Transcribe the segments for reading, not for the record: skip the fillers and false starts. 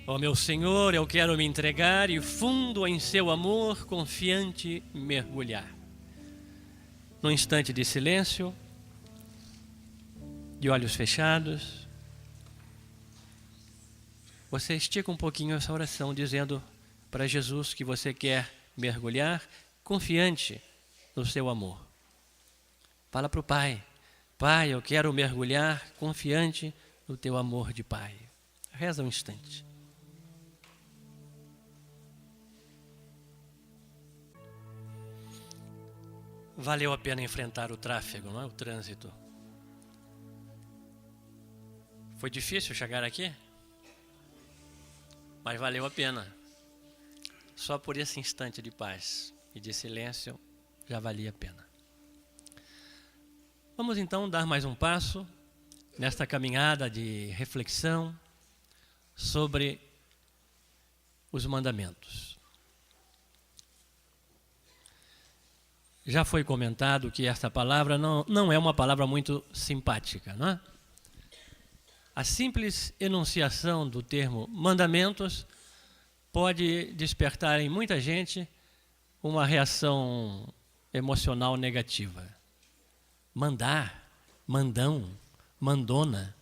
Ó meu Senhor, eu quero me entregar e fundo em seu amor, confiante, mergulhar. Num instante de silêncio, de olhos fechados, você estica um pouquinho essa oração, dizendo para Jesus que você quer mergulhar, confiante no seu amor. Fala para o Pai: Pai, eu quero mergulhar, confiante no teu amor de Pai. Reza um instante. Valeu a pena enfrentar o tráfego, não é? O trânsito. Foi difícil chegar aqui, mas valeu a pena. Só por esse instante de paz e de silêncio já valia a pena. Vamos então dar mais um passo nesta caminhada de reflexão sobre os mandamentos. Já foi comentado que esta palavra não é uma palavra muito simpática, não é? A simples enunciação do termo mandamentos pode despertar em muita gente uma reação emocional negativa. Mandar, mandão, mandona.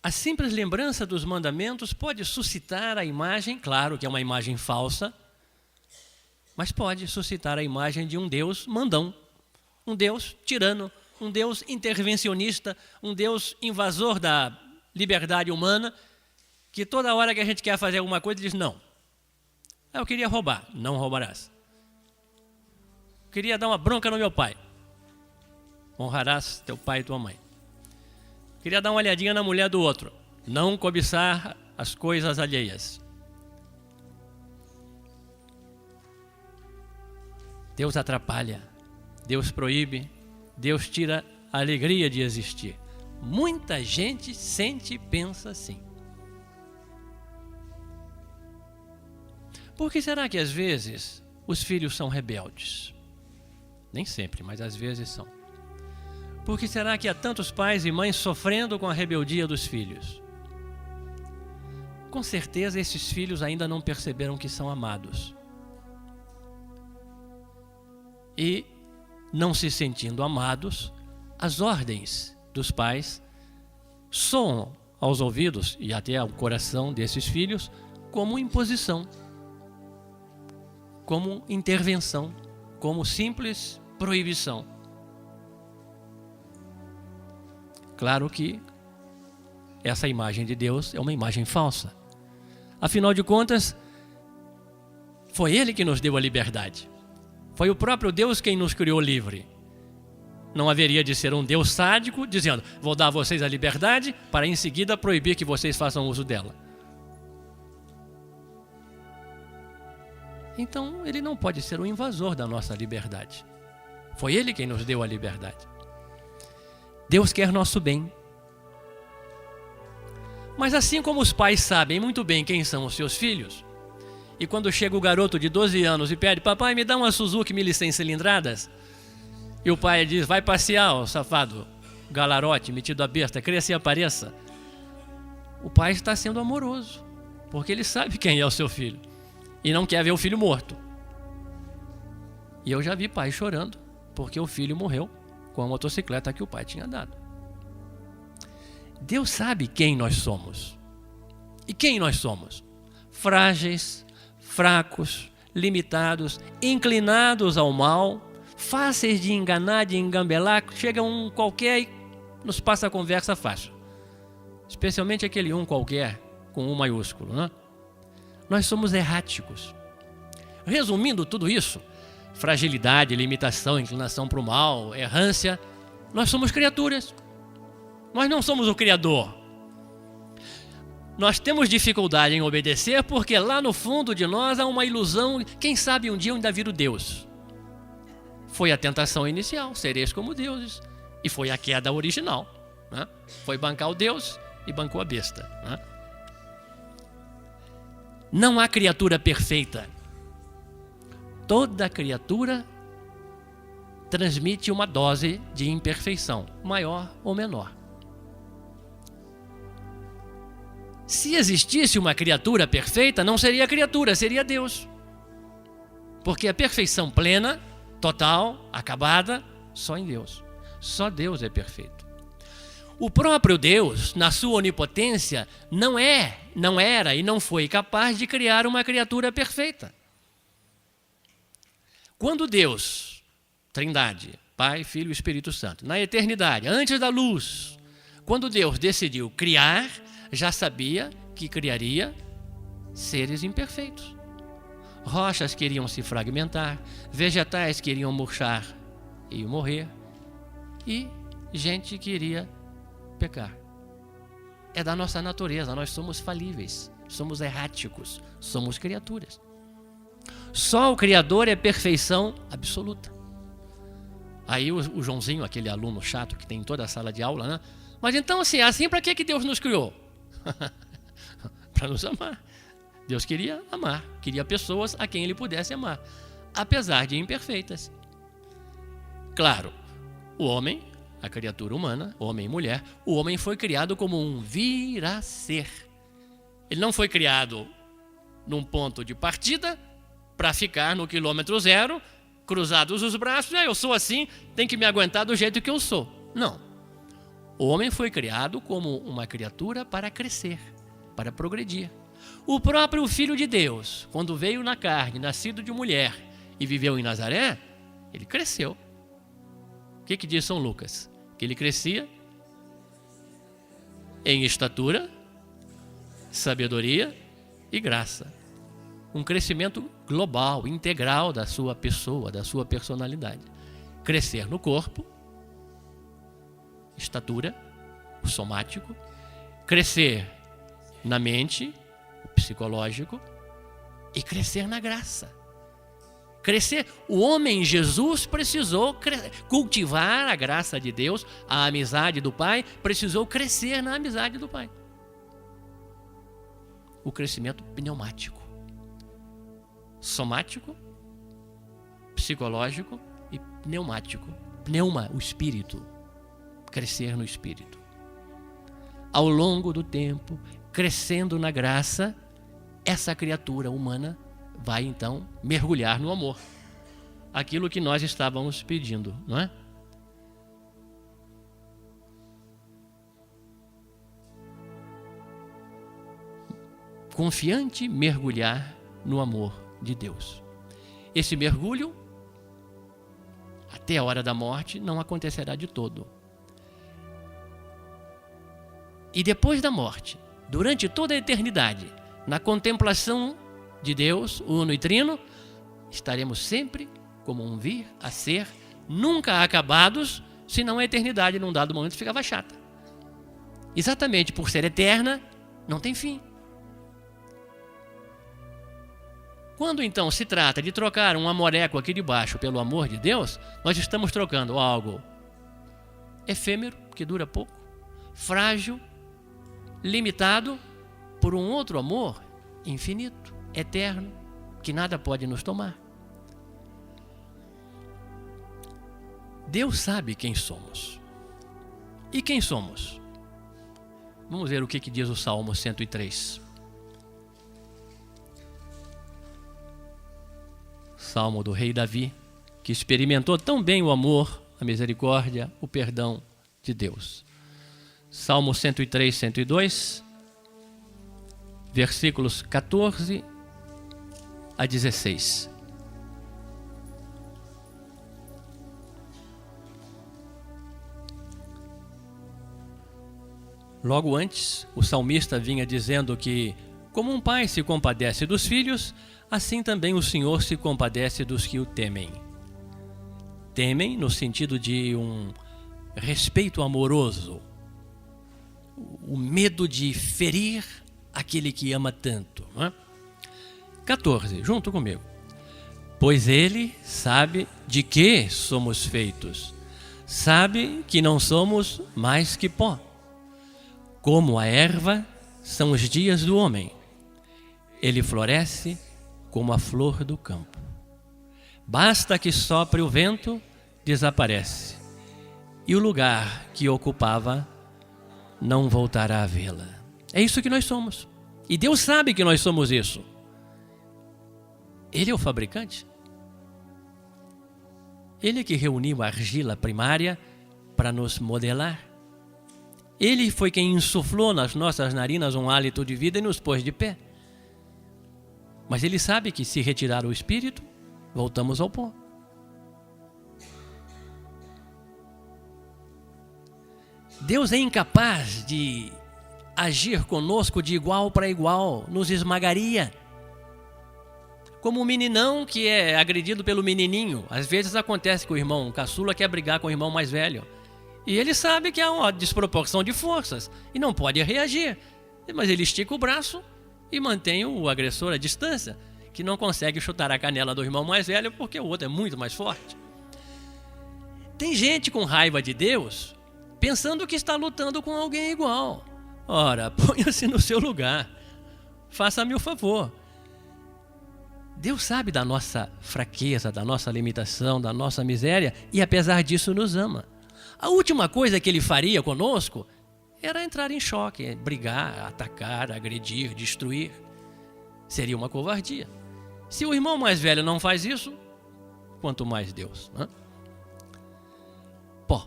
A simples lembrança dos mandamentos pode suscitar a imagem, claro que é uma imagem falsa, mas pode suscitar a imagem de um Deus mandão, um Deus tirano, um Deus intervencionista, um Deus invasor da liberdade humana, que toda hora que a gente quer fazer alguma coisa diz não. Eu queria roubar, não roubarás. Queria dar uma bronca no meu pai, honrarás teu pai e tua mãe. Queria dar uma olhadinha na mulher do outro, não cobiçar as coisas alheias. Deus atrapalha, Deus proíbe, Deus tira a alegria de existir. Muita gente sente e pensa assim. Por que será que às vezes os filhos são rebeldes? Nem sempre, mas às vezes são. Por que será que há tantos pais e mães sofrendo com a rebeldia dos filhos? Com certeza esses filhos ainda não perceberam que são amados. E, não se sentindo amados, as ordens dos pais soam aos ouvidos e até ao coração desses filhos como imposição, como intervenção, como simples proibição. Claro que essa imagem de Deus é uma imagem falsa. Afinal de contas, foi Ele que nos deu a liberdade. Foi o próprio Deus quem nos criou livre. Não haveria de ser um Deus sádico dizendo: vou dar a vocês a liberdade para em seguida proibir que vocês façam uso dela. Então, Ele não pode ser um invasor da nossa liberdade. Foi Ele quem nos deu a liberdade. Deus quer nosso bem. Mas assim como os pais sabem muito bem quem são os seus filhos, e quando chega o garoto de 12 anos e pede: papai, me dá uma Suzuki 1100 cilindradas, e o pai diz: vai passear, ó safado, galarote, metido a besta, cresça e apareça. O pai está sendo amoroso, porque ele sabe quem é o seu filho, e não quer ver o filho morto. E eu já vi pai chorando, porque o filho morreu com a motocicleta que o pai tinha dado. Deus sabe quem nós somos. E quem nós somos? Frágeis, fracos, limitados, inclinados ao mal, fáceis de enganar, de engambelar. Chega um qualquer e nos passa a conversa fácil. Especialmente aquele um qualquer com um maiúsculo, né? Nós somos erráticos. Resumindo tudo isso, fragilidade, limitação, inclinação para o mal, errância, nós somos criaturas. Nós não somos o Criador. Nós temos dificuldade em obedecer porque lá no fundo de nós há uma ilusão, quem sabe um dia eu ainda viro Deus. Foi a tentação inicial, sereis como deuses, e foi a queda original, né? Foi bancar o Deus e bancou a besta, né? Não há criatura perfeita. Toda criatura transmite uma dose de imperfeição, maior ou menor. Se existisse uma criatura perfeita, não seria criatura, seria Deus. Porque a perfeição plena, total, acabada, só em Deus. Só Deus é perfeito. O próprio Deus, na sua onipotência, não era e não foi capaz de criar uma criatura perfeita. Quando Deus, Trindade, Pai, Filho e Espírito Santo, na eternidade, antes da luz, quando Deus decidiu criar, já sabia que criaria seres imperfeitos. Rochas queriam se fragmentar, vegetais queriam murchar e morrer, e gente queria pecar. É da nossa natureza, nós somos falíveis, somos erráticos, somos criaturas. Só o Criador é perfeição absoluta. Aí o Joãozinho, aquele aluno chato que tem em toda a sala de aula, né? Mas então assim para que Deus nos criou? Para nos amar. Deus queria amar, queria pessoas a quem Ele pudesse amar, apesar de imperfeitas. Claro, o homem, a criatura humana, homem e mulher, o homem foi criado como um vir a ser. Ele não foi criado num ponto de partida para ficar no quilômetro zero, cruzados os braços, eu sou assim, tem que me aguentar do jeito que eu sou. Não. O homem foi criado como uma criatura para crescer, para progredir. O próprio Filho de Deus, quando veio na carne, nascido de mulher e viveu em Nazaré, ele cresceu. O que diz São Lucas? Que ele crescia em estatura, sabedoria e graça. Um crescimento global, integral da sua pessoa, da sua personalidade. Crescer no corpo, estatura, o somático, crescer na mente, o psicológico, e crescer na graça. Crescer, o homem Jesus precisou cultivar a graça de Deus, a amizade do Pai, precisou crescer na amizade do Pai. O crescimento pneumático, somático, psicológico e pneumático. Pneuma, o espírito. Crescer no espírito. Ao longo do tempo, crescendo na graça, essa criatura humana vai então mergulhar no amor. Aquilo que nós estávamos pedindo, não é? Confiante mergulhar no amor de Deus. Esse mergulho, até a hora da morte, não acontecerá de todo. E depois da morte, durante toda a eternidade, na contemplação de Deus, uno e trino, estaremos sempre como um vir a ser, nunca acabados, senão a eternidade, num dado momento, ficava chata. Exatamente por ser eterna, não tem fim. Quando então se trata de trocar um amoreco aqui de baixo pelo amor de Deus, nós estamos trocando algo efêmero, que dura pouco, frágil, limitado, por um outro amor infinito, eterno, que nada pode nos tomar. Deus sabe quem somos. E quem somos? Vamos ver o que diz o Salmo 103. Salmo do rei Davi, que experimentou tão bem o amor, a misericórdia, o perdão de Deus. Salmo 103, 102, versículos 14 a 16. Logo antes, o salmista vinha dizendo que, como um pai se compadece dos filhos, assim também o Senhor se compadece dos que o temem. Temem no sentido de um respeito amoroso, o medo de ferir aquele que ama tanto. Não é? 14, junto comigo. Pois ele sabe de que somos feitos, sabe que não somos mais que pó. Como a erva são os dias do homem, ele floresce como a flor do campo. Basta que sopre o vento, desaparece, e o lugar que ocupava não voltará a vê-la. É isso que nós somos. E Deus sabe que nós somos isso. Ele é o fabricante. Ele é que reuniu a argila primária para nos modelar. Ele foi quem insuflou nas nossas narinas um hálito de vida e nos pôs de pé. Mas Ele sabe que se retirar o espírito, voltamos ao pó. Deus é incapaz de agir conosco de igual para igual, nos esmagaria. Como o meninão que é agredido pelo menininho. Às vezes acontece que o irmão caçula quer brigar com o irmão mais velho. E ele sabe que há uma desproporção de forças e não pode reagir. Mas ele estica o braço e mantém o agressor à distância, que não consegue chutar a canela do irmão mais velho porque o outro é muito mais forte. Tem gente com raiva de Deus pensando que está lutando com alguém igual. Ora, ponha-se no seu lugar. Faça-me o favor. Deus sabe da nossa fraqueza, da nossa limitação, da nossa miséria e apesar disso nos ama. A última coisa que Ele faria conosco era entrar em choque, brigar, atacar, agredir, destruir. Seria uma covardia. Se o irmão mais velho não faz isso, quanto mais Deus, né? Pó.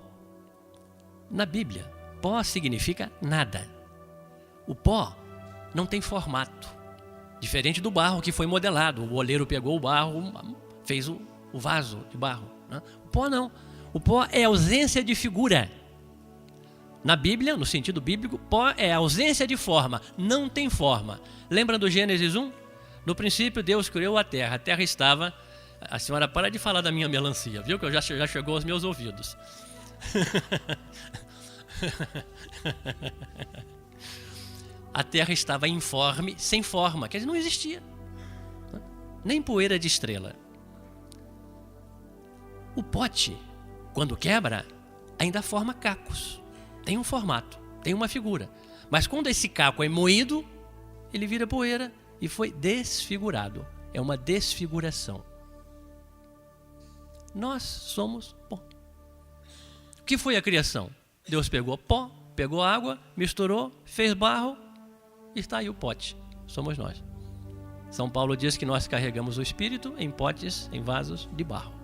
Na Bíblia, pó significa nada. O pó não tem formato. Diferente do barro que foi modelado. O oleiro pegou o barro, fez o vaso de barro, né? O pó não. O pó é ausência de figura. Na Bíblia, no sentido bíblico, pó é ausência de forma, não tem forma. Lembra do Gênesis 1? No princípio, Deus criou a terra estava... A senhora para de falar da minha melancia, viu? Que já chegou aos meus ouvidos. A terra estava informe, sem forma, quer dizer, não existia. Nem poeira de estrela. O pote, quando quebra, ainda forma cacos. Tem um formato, tem uma figura. Mas quando esse caco é moído, ele vira poeira e foi desfigurado. É uma desfiguração. Nós somos pó. O que foi a criação? Deus pegou pó, pegou água, misturou, fez barro e está aí o pote. Somos nós. São Paulo diz que nós carregamos o Espírito em potes, em vasos de barro.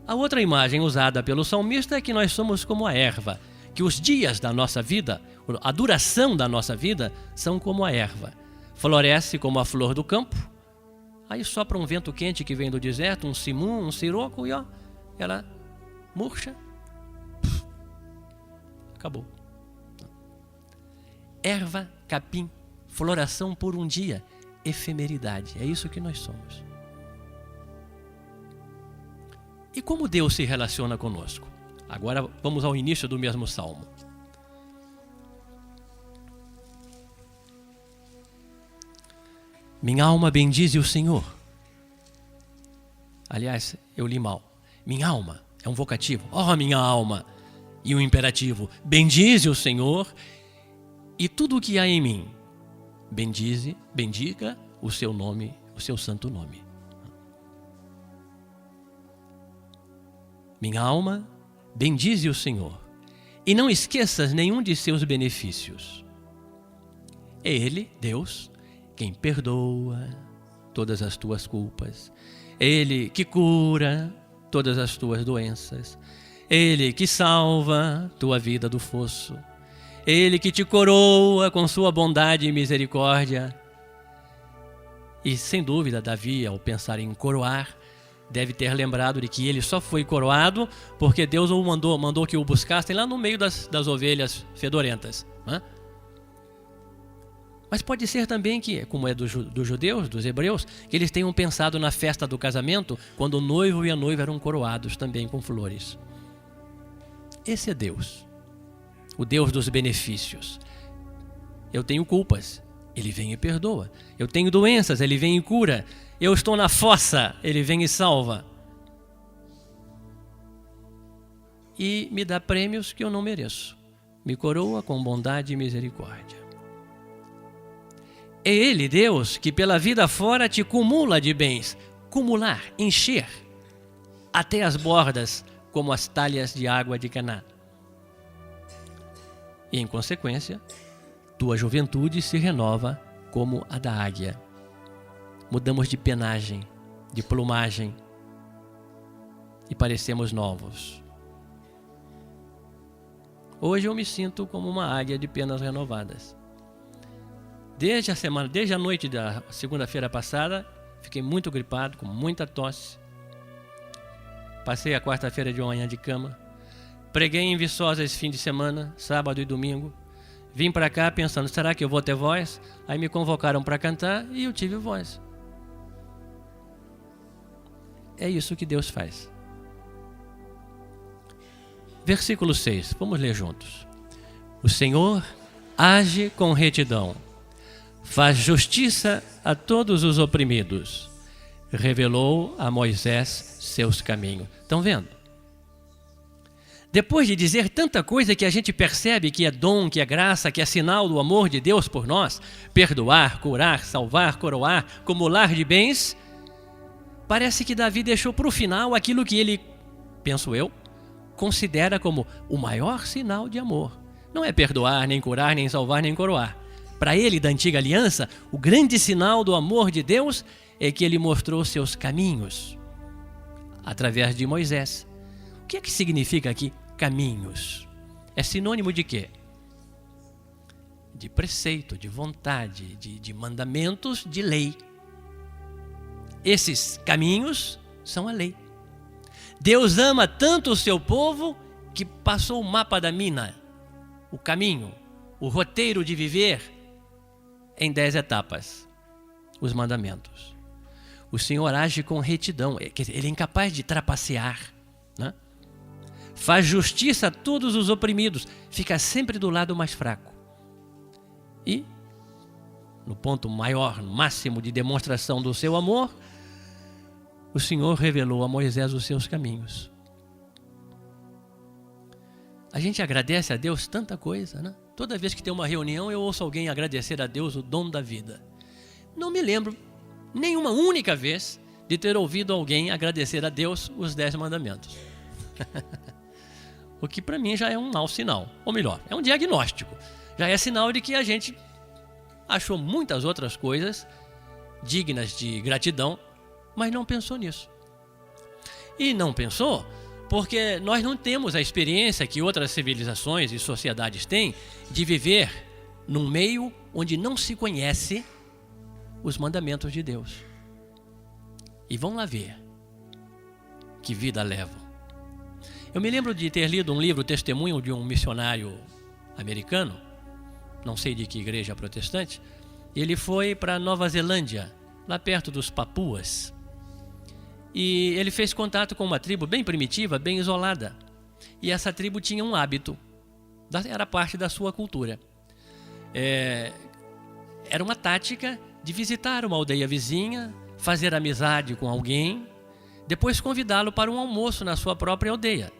A outra imagem usada pelo salmista é que nós somos como a erva, que os dias da nossa vida, a duração da nossa vida, são como a erva. Floresce como a flor do campo, aí sopra um vento quente que vem do deserto, um simum, um siroco, e ó, ela murcha, acabou. Erva, capim, floração por um dia, efemeridade, é isso que nós somos. E como Deus se relaciona conosco? Agora vamos ao início do mesmo salmo. Minha alma bendize o Senhor. Aliás, eu li mal. Minha alma é um vocativo. Oh, minha alma. E um imperativo. Bendize o Senhor e tudo o que há em mim. Bendiga o seu nome, o seu santo nome. Minha alma, bendize o Senhor, e não esqueças nenhum de seus benefícios. É Ele, Deus, quem perdoa todas as tuas culpas. É Ele que cura todas as tuas doenças. É Ele que salva tua vida do fosso. É Ele que te coroa com sua bondade e misericórdia. E sem dúvida, Davi, ao pensar em coroar, deve ter lembrado de que ele só foi coroado porque Deus o mandou que o buscassem lá no meio das ovelhas fedorentas, né? Mas pode ser também que, como é dos judeus, dos hebreus, que eles tenham pensado na festa do casamento, quando o noivo e a noiva eram coroados também com flores. Esse é Deus, o Deus dos benefícios. Eu tenho culpas, Ele vem e perdoa. Eu tenho doenças, Ele vem e cura. Eu estou na fossa, Ele vem e salva. E me dá prêmios que eu não mereço. Me coroa com bondade e misericórdia. É Ele, Deus, que pela vida fora te cumula de bens. Cumular, encher, até as bordas, como as talhas de água de Caná. E, em consequência, tua juventude se renova como a da águia. Mudamos de penagem, de plumagem e parecemos novos. Hoje eu me sinto como uma águia de penas renovadas. Desde a noite da segunda-feira passada, fiquei muito gripado, com muita tosse. Passei a quarta-feira de manhã de cama. Preguei em Viçosa esse fim de semana, sábado e domingo. Vim para cá pensando, será que eu vou ter voz? Aí me convocaram para cantar e eu tive voz. É isso que Deus faz. Versículo 6, vamos ler juntos. O Senhor age com retidão, faz justiça a todos os oprimidos, revelou a Moisés seus caminhos. Estão vendo? Depois de dizer tanta coisa que a gente percebe que é dom, que é graça, que é sinal do amor de Deus por nós, perdoar, curar, salvar, coroar, acumular de bens, parece que Davi deixou para o final aquilo que ele, penso eu, considera como o maior sinal de amor. Não é perdoar, nem curar, nem salvar, nem coroar. Para ele, da antiga aliança, o grande sinal do amor de Deus é que ele mostrou seus caminhos através de Moisés. O que é que significa aqui caminhos? É sinônimo de quê? De preceito, de vontade, de mandamentos, de lei. Esses caminhos são a lei. Deus ama tanto o seu povo que passou o mapa da mina, o caminho, o roteiro de viver em 10 etapas, os mandamentos. O Senhor age com retidão, ele é incapaz de trapacear, né? Faz justiça a todos os oprimidos, fica sempre do lado mais fraco. E, no ponto maior, máximo de demonstração do seu amor, o Senhor revelou a Moisés os seus caminhos. A gente agradece a Deus tanta coisa, né? Toda vez que tem uma reunião, eu ouço alguém agradecer a Deus o dom da vida. Não me lembro nenhuma única vez de ter ouvido alguém agradecer a Deus os 10 mandamentos. O que para mim já é um mau sinal. Ou melhor, é um diagnóstico. Já é sinal de que a gente achou muitas outras coisas dignas de gratidão, mas não pensou nisso. E não pensou porque nós não temos a experiência que outras civilizações e sociedades têm de viver num meio onde não se conhece os mandamentos de Deus. E vão lá ver que vida levam. Eu me lembro de ter lido um livro, Testemunho de um missionário americano, não sei de que igreja protestante. Ele foi para Nova Zelândia, lá perto dos Papuas. E ele fez contato com uma tribo bem primitiva, bem isolada. E essa tribo tinha um hábito, era parte da sua cultura. Era uma tática de visitar uma aldeia vizinha, fazer amizade com alguém, depois convidá-lo para um almoço na sua própria aldeia.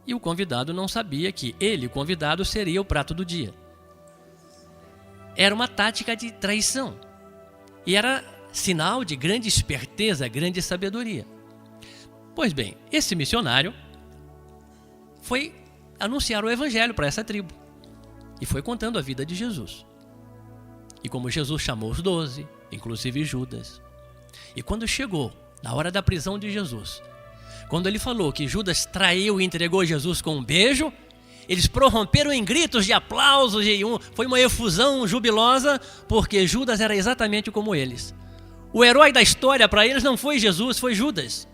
E o convidado não sabia que ele, o convidado, seria o prato do dia. Era uma tática de traição. E era sinal de grande esperteza, grande sabedoria. Pois bem, esse missionário foi anunciar o evangelho para essa tribo. E foi contando a vida de Jesus. E como Jesus chamou os 12, inclusive Judas. E quando chegou na hora da prisão de Jesus, quando ele falou que Judas traiu e entregou Jesus com um beijo, eles prorromperam em gritos de aplausos, foi uma efusão jubilosa, porque Judas era exatamente como eles. O herói da história para eles não foi Jesus, foi Judas.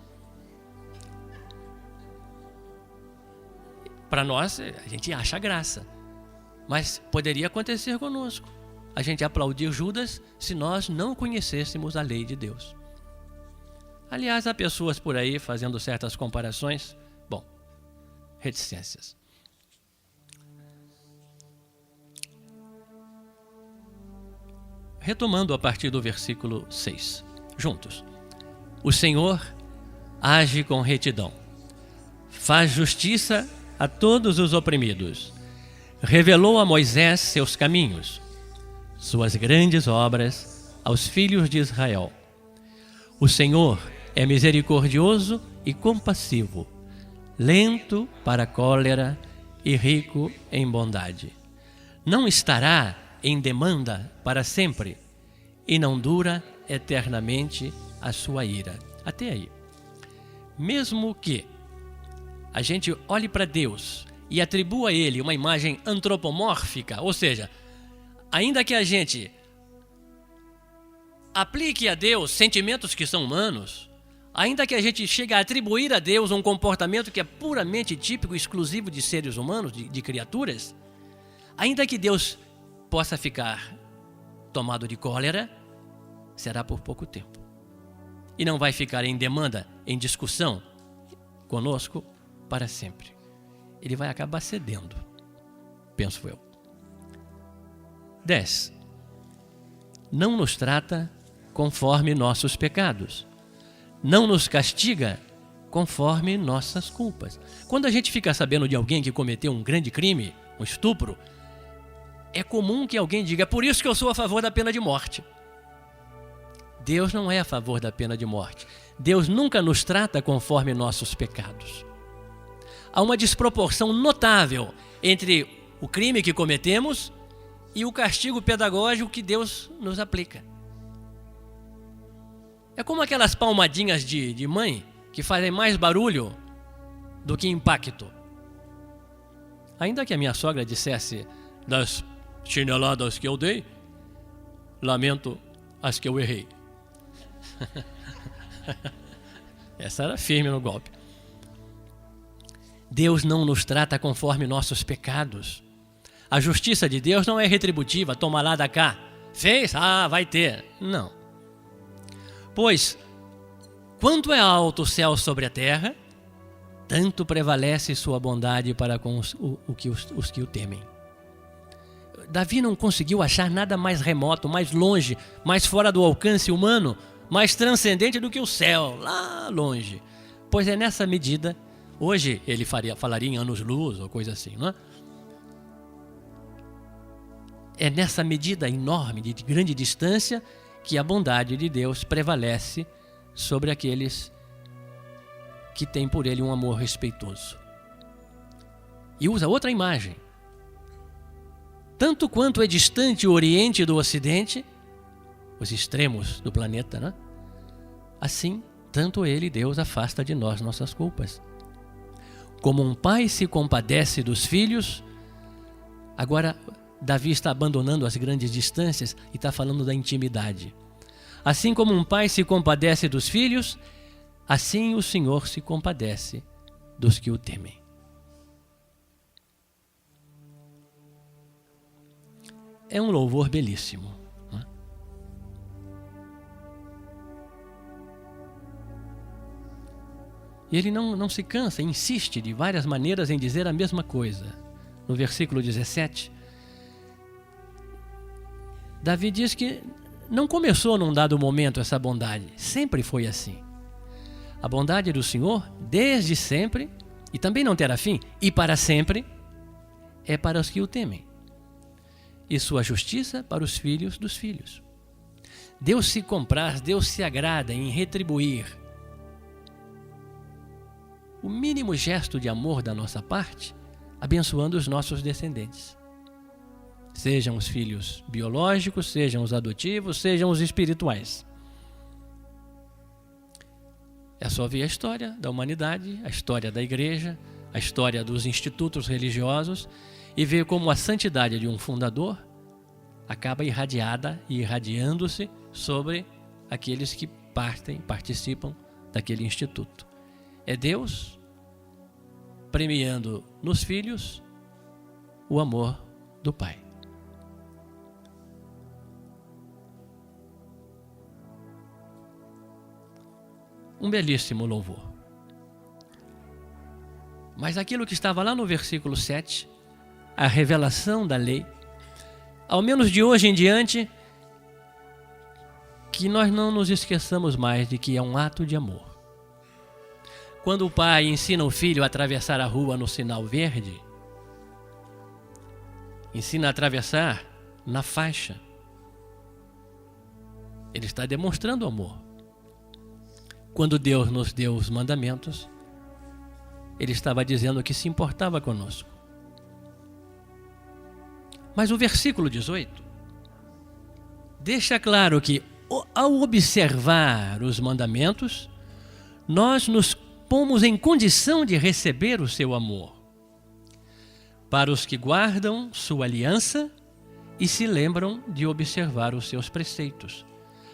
Para nós, a gente acha graça, mas poderia acontecer conosco. A gente aplaudir Judas se nós não conhecêssemos a lei de Deus. Aliás, há pessoas por aí fazendo certas comparações. Bom, reticências. Retomando a partir do versículo 6, juntos. O Senhor age com retidão, faz justiça a todos os oprimidos, revelou a Moisés seus caminhos, suas grandes obras aos filhos de Israel. O Senhor é misericordioso e compassivo, lento para a cólera e rico em bondade. não estará em demanda para sempre, e não dura eternamente a sua ira. Até aí. Mesmo que a gente olhe para Deus e atribua a Ele uma imagem antropomórfica, ou seja, ainda que a gente aplique a Deus sentimentos que são humanos, ainda que a gente chegue a atribuir a Deus um comportamento que é puramente típico e exclusivo de seres humanos, de criaturas, ainda que Deus possa ficar tomado de cólera, será por pouco tempo. E não vai ficar em demanda, em discussão conosco para sempre. Ele vai acabar cedendo, penso eu. 10. Não nos trata conforme nossos pecados. Não nos castiga conforme nossas culpas. Quando a gente fica sabendo de alguém que cometeu um grande crime, um estupro, é comum que alguém diga: por isso que eu sou a favor da pena de morte. Deus não é a favor da pena de morte. Deus nunca nos trata conforme nossos pecados. Há uma desproporção notável entre o crime que cometemos e o castigo pedagógico que Deus nos aplica. É como aquelas palmadinhas de mãe que fazem mais barulho do que impacto. Ainda que a minha sogra dissesse: das chineladas que eu dei, lamento as que eu errei. Essa era firme no golpe. Deus não nos trata conforme nossos pecados. A justiça de Deus não é retributiva, toma lá da cá. Fez? Ah, vai ter. Não. Pois, quanto é alto o céu sobre a terra, tanto prevalece sua bondade para com os que o temem. Davi não conseguiu achar nada mais remoto, mais longe, mais fora do alcance humano, mais transcendente do que o céu, lá longe. Pois é nessa medida, hoje ele falaria em anos-luz ou coisa assim, não é? É nessa medida enorme, de grande distância, que a bondade de Deus prevalece sobre aqueles que têm por ele um amor respeitoso. E usa outra imagem. Tanto quanto é distante o Oriente do Ocidente, os extremos do planeta, né? Assim, tanto ele, Deus, afasta de nós nossas culpas. Como um pai se compadece dos filhos, agora Davi está abandonando as grandes distâncias e está falando da intimidade. Assim como um pai se compadece dos filhos, assim o Senhor se compadece dos que o temem. É um louvor belíssimo. Né? E ele não se cansa, insiste de várias maneiras em dizer a mesma coisa. No versículo 17, Davi diz que não começou num dado momento essa bondade, sempre foi assim. A bondade do Senhor, desde sempre, e também não terá fim, e para sempre, é para os que o temem. E sua justiça para os filhos dos filhos. Deus se compraz, Deus se agrada em retribuir o mínimo gesto de amor da nossa parte, abençoando os nossos descendentes. Sejam os filhos biológicos, sejam os adotivos, sejam os espirituais. É só ver a história da humanidade, a história da igreja, a história dos institutos religiosos e ver como a santidade de um fundador acaba irradiada e irradiando-se sobre aqueles que participam daquele instituto. É Deus premiando nos filhos o amor do Pai. Um belíssimo louvor. Mas aquilo que estava lá no versículo 7, a revelação da lei, ao menos de hoje em diante, que nós não nos esqueçamos mais de que é um ato de amor. Quando o pai ensina o filho a atravessar a rua no sinal verde, ensina a atravessar na faixa, ele está demonstrando amor. Quando Deus nos deu os mandamentos, ele estava dizendo que se importava conosco. Mas o versículo 18 deixa claro que, ao observar os mandamentos, nós nos pomos em condição de receber o seu amor. Para os que guardam sua aliança e se lembram de observar os seus preceitos.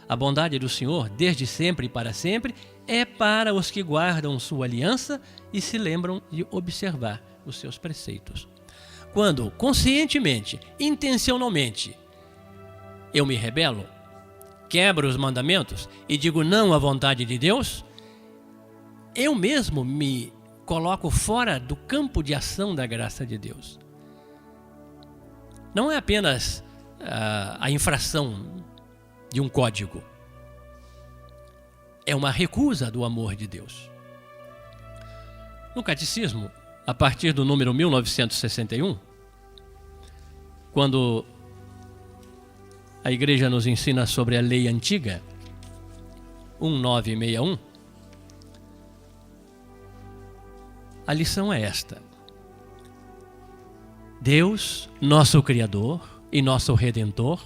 A bondade do Senhor, desde sempre e para sempre, é para os que guardam sua aliança e se lembram de observar os seus preceitos. Quando, conscientemente, intencionalmente, eu me rebelo, quebro os mandamentos e digo não à vontade de Deus, eu mesmo me coloco fora do campo de ação da graça de Deus. Não é apenas a infração de um código. É uma recusa do amor de Deus. No Catecismo, a partir do número 1961, quando a Igreja nos ensina sobre a lei antiga, 1961, a lição é esta: Deus, nosso Criador e nosso Redentor,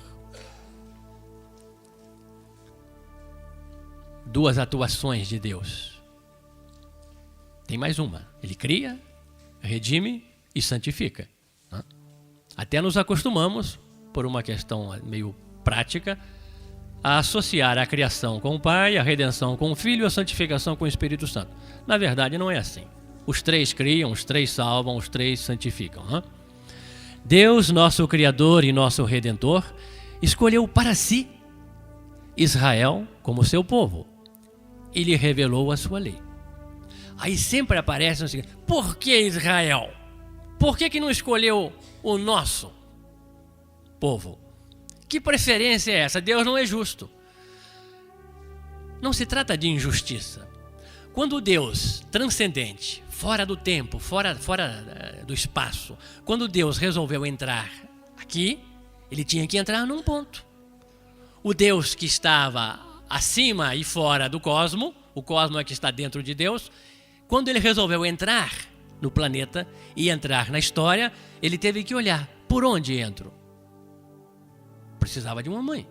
duas atuações de Deus. Tem mais uma: Ele cria, redime e santifica. Até nos acostumamos, por uma questão meio prática, a associar a criação com o Pai, a redenção com o Filho e a santificação com o Espírito Santo. Na verdade, não é assim. Os três criam, os três salvam, os três santificam. Deus, nosso Criador e nosso Redentor, escolheu para si Israel como seu povo e lhe revelou a sua lei. Aí sempre aparece o seguinte: por que Israel? Por que não escolheu o nosso povo? Que preferência é essa? Deus não é justo. Não se trata de injustiça. Quando Deus, transcendente, fora do tempo, fora do espaço, quando Deus resolveu entrar aqui, ele tinha que entrar num ponto. O Deus que estava acima e fora do cosmo, o cosmo é que está dentro de Deus, quando ele resolveu entrar no planeta e entrar na história, ele teve que olhar: por onde entro? Precisava de uma mãe,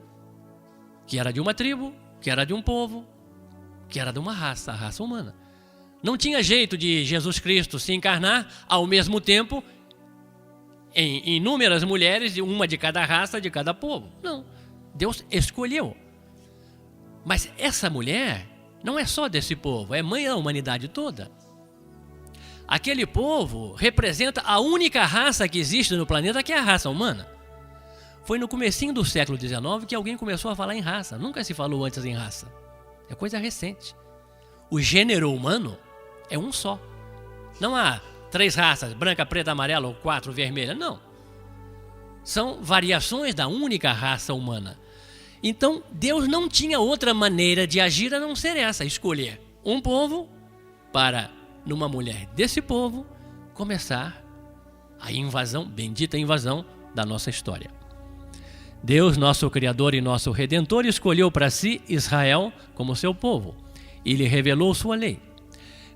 que era de uma tribo, que era de um povo, que era de uma raça, a raça humana. Não tinha jeito de Jesus Cristo se encarnar ao mesmo tempo em inúmeras mulheres, uma de cada raça, de cada povo. Não, Deus escolheu. Mas essa mulher não é só desse povo, é mãe da humanidade toda. Aquele povo representa a única raça que existe no planeta, que é a raça humana. Foi no comecinho do século XIX que alguém começou a falar em raça. Nunca se falou antes em raça. É coisa recente. O gênero humano é um só. Não há 3 raças, branca, preta, amarela ou 4 vermelha. Não. São variações da única raça humana. Então, Deus não tinha outra maneira de agir a não ser essa: escolher um povo para, numa mulher desse povo, começar a invasão, bendita invasão da nossa história. Deus, nosso Criador e nosso Redentor, escolheu para si Israel como seu povo e lhe revelou sua lei,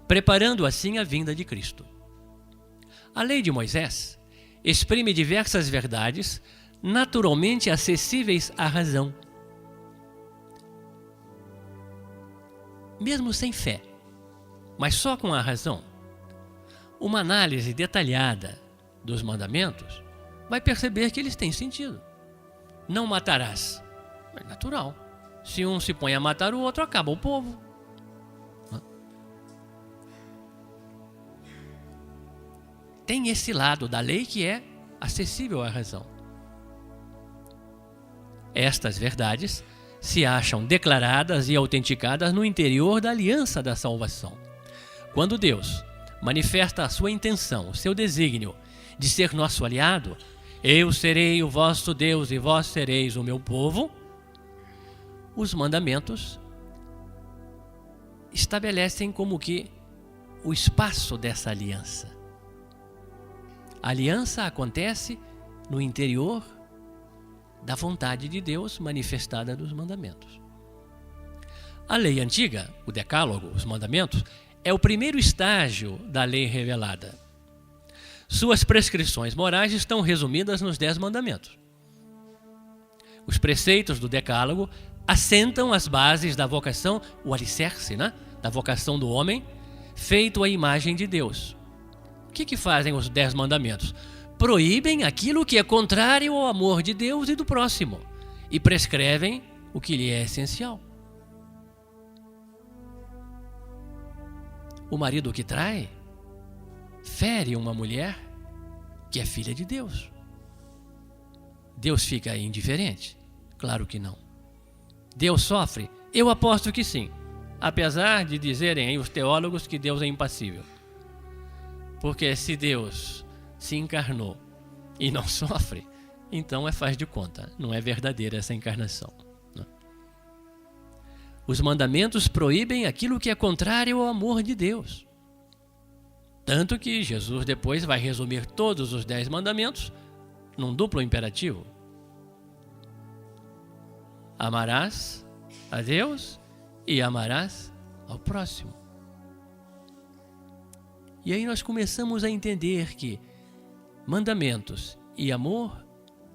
preparando assim a vinda de Cristo. A lei de Moisés exprime diversas verdades naturalmente acessíveis à razão. Mesmo sem fé, mas só com a razão, uma análise detalhada dos mandamentos vai perceber que eles têm sentido. Não matarás. É natural. Se um se põe a matar o outro, acaba o povo. Tem esse lado da lei que é acessível à razão. Estas verdades se acham declaradas e autenticadas no interior da aliança da salvação. Quando Deus manifesta a sua intenção, o seu desígnio de ser nosso aliado: eu serei o vosso Deus e vós sereis o meu povo, os mandamentos estabelecem como que o espaço dessa aliança. A aliança acontece no interior da vontade de Deus manifestada nos mandamentos. A lei antiga, o decálogo, os mandamentos, é o primeiro estágio da lei revelada. Suas prescrições morais estão resumidas nos 10 mandamentos. Os preceitos do Decálogo assentam as bases da vocação, o alicerce, né? Da vocação do homem, feito à imagem de Deus. O que fazem os 10 mandamentos? Proíbem aquilo que é contrário ao amor de Deus e do próximo e prescrevem o que lhe é essencial. O marido que trai fere uma mulher que é filha de Deus. Deus fica indiferente? Claro que não. Deus sofre? Eu aposto que sim, apesar de dizerem aí os teólogos que Deus é impassível. Porque se Deus se encarnou e não sofre, então faz de conta, não é verdadeira essa encarnação. Não. Os mandamentos proíbem aquilo que é contrário ao amor de Deus. Tanto que Jesus depois vai resumir todos os 10 mandamentos num duplo imperativo. Amarás a Deus e amarás ao próximo. E aí nós começamos a entender que mandamentos e amor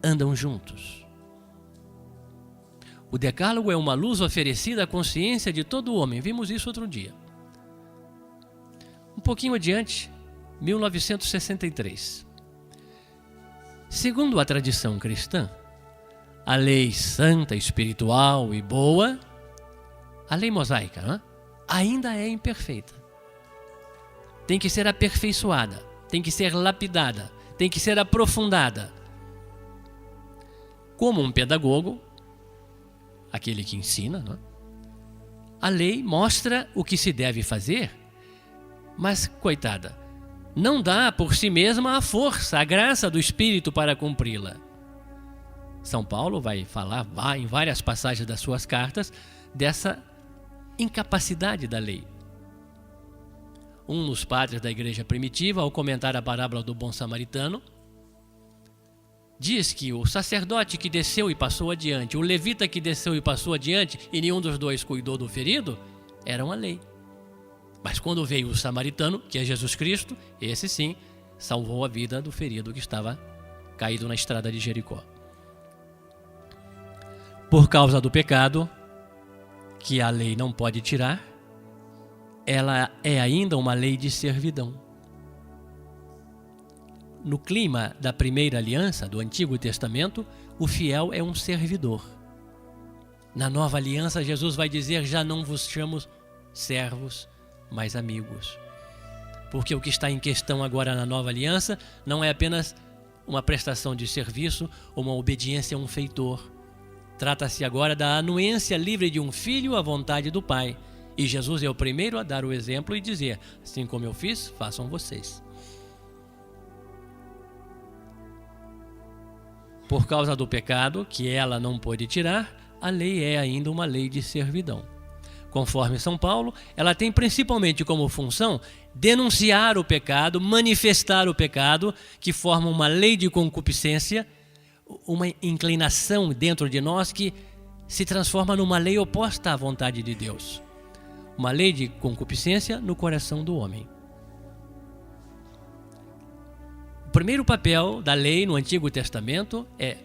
andam juntos. O Decálogo é uma luz oferecida à consciência de todo homem. Vimos isso outro dia. Um pouquinho adiante, 1963. Segundo a tradição cristã, a lei santa, espiritual e boa, a lei mosaica, né? Ainda é imperfeita. Tem que ser aperfeiçoada, tem que ser lapidada, tem que ser aprofundada. Como um pedagogo, aquele que ensina, né? A lei mostra o que se deve fazer, mas, coitada, não dá por si mesma a força, a graça do Espírito para cumpri-la. São Paulo vai falar em várias passagens das suas cartas dessa incapacidade da lei. Um dos padres da igreja primitiva, ao comentar a parábola do bom samaritano, diz que o sacerdote que desceu e passou adiante, o levita que desceu e passou adiante, e nenhum dos dois cuidou do ferido, eram a lei. Mas quando veio o samaritano, que é Jesus Cristo, esse sim salvou a vida do ferido que estava caído na estrada de Jericó. Por causa do pecado, que a lei não pode tirar, ela é ainda uma lei de servidão. No clima da primeira aliança, do Antigo Testamento, o fiel é um servidor. Na nova aliança, Jesus vai dizer: já não vos chamo servos, mas amigos. Porque o que está em questão agora na nova aliança não é apenas uma prestação de serviço ou uma obediência a um feitor. Trata-se agora da anuência livre de um filho à vontade do Pai. E Jesus é o primeiro a dar o exemplo e dizer: assim como eu fiz, façam vocês. Por causa do pecado, que ela não pôde tirar, a lei é ainda uma lei de servidão. Conforme São Paulo, ela tem principalmente como função denunciar o pecado, manifestar o pecado, que forma uma lei de concupiscência, uma inclinação dentro de nós que se transforma numa lei oposta à vontade de Deus. Uma lei de concupiscência no coração do homem. O primeiro papel da lei no Antigo Testamento é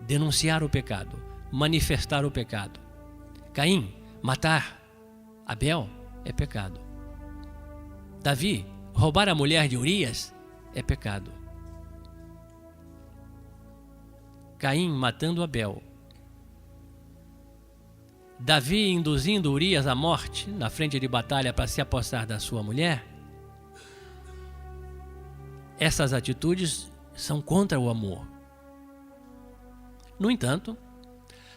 denunciar o pecado, manifestar o pecado. Caim, matar Abel é pecado. Davi, roubar a mulher de Urias é pecado. Caim matando Abel. Davi induzindo Urias à morte na frente de batalha para se apossar da sua mulher. Essas atitudes são contra o amor. No entanto,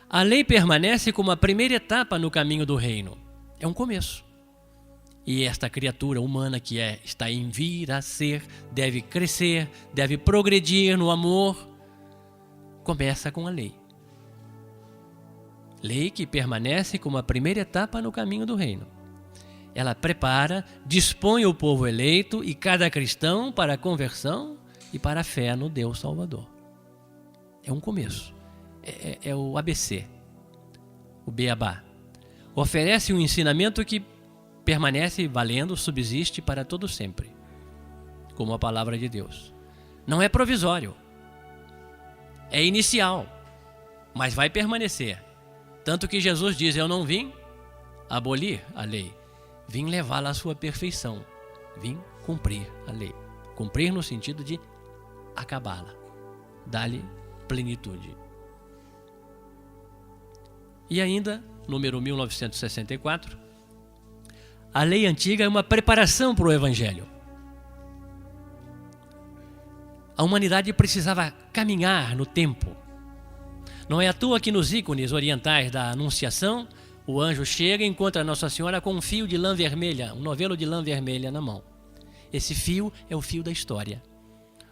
a lei permanece como a primeira etapa no caminho do reino. É um começo. E esta criatura humana que está em vir a ser, deve crescer, deve progredir no amor, começa com a lei. Lei que permanece como a primeira etapa no caminho do reino. Ela prepara, dispõe o povo eleito e cada cristão para a conversão e para a fé no Deus Salvador. É um começo. É o ABC, o beabá. Oferece um ensinamento que permanece valendo, subsiste para todo sempre, como a palavra de Deus. Não é provisório. É inicial, mas vai permanecer. Tanto que Jesus diz: eu não vim abolir a lei, vim levá-la à sua perfeição, vim cumprir a lei. Cumprir no sentido de acabá-la, dar-lhe plenitude. E ainda, número 1964, a lei antiga é uma preparação para o Evangelho. A humanidade precisava caminhar no tempo. Não é à toa que nos ícones orientais da Anunciação, o anjo chega e encontra Nossa Senhora com um fio de lã vermelha, um novelo de lã vermelha na mão. Esse fio é o fio da história.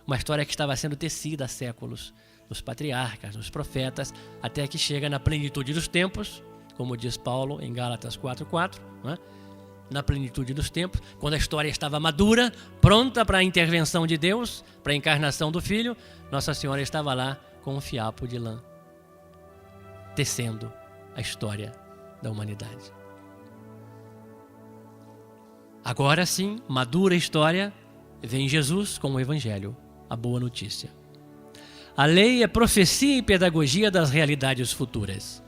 Uma história que estava sendo tecida há séculos, nos patriarcas, nos profetas, até que chega na plenitude dos tempos, como diz Paulo em Gálatas 4:4, né? Na plenitude dos tempos, quando a história estava madura, pronta para a intervenção de Deus, para a encarnação do Filho, Nossa Senhora estava lá com um fiapo de lã, tecendo a história da humanidade. Agora sim, madura a história, vem Jesus com o Evangelho, a boa notícia. A lei é profecia e pedagogia das realidades futuras.